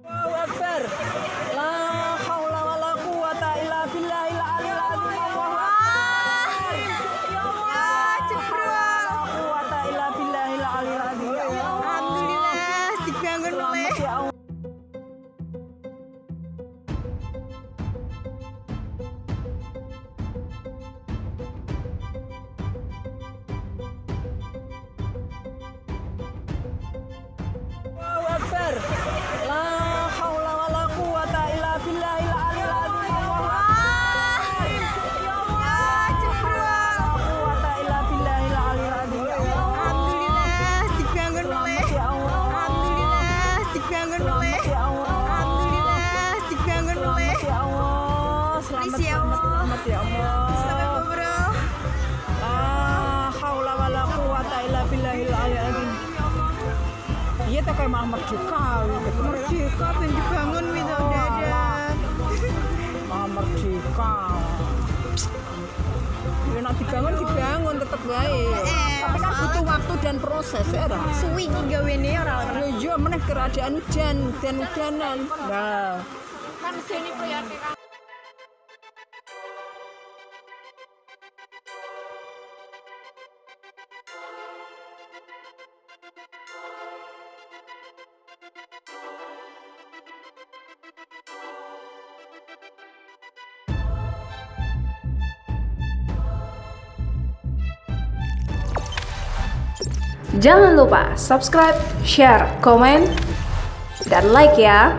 Allahu Akbar. La haula wala quwata illa billahil aliyil azim. Allahu Akbar. Ya Allah, ceprot. La quwata illa billahil aliyil azim. Ya Allah. Alhamdulillah, dibangun oleh. Selamat ya Allah. Allahu Akbar. La haula wala quwata illa billahil aliyil azim. Allahu Akbar. Ya Allah, ceprot. La quwata illa billahil aliyil azim. Ya Allah. Alhamdulillah, dibangun oleh. Selamat ya Allah. Alhamdulillah, dibangun oleh. Selamat ya Allah. Alhamdulillah, dibangun oleh. Selamat ya Allah. Selamat, Please ya Allah. selamat ya Allah. Sampai bro. La haula wala quwata illa billahil aliyil azim. Iya tak kayak merdeka. Merdeka ben dibangun gitu dadak. Merdeka. Ya nak dibangun tetep baik. Tapi kan butuh waktu dan proses ya. Ra? Suwi iki gawene ora ora. Ya iya meneh keadaan hujan-hujanan. Nah, Kan sini proyeknya kan. Jangan lupa subscribe, share, komen, dan like ya.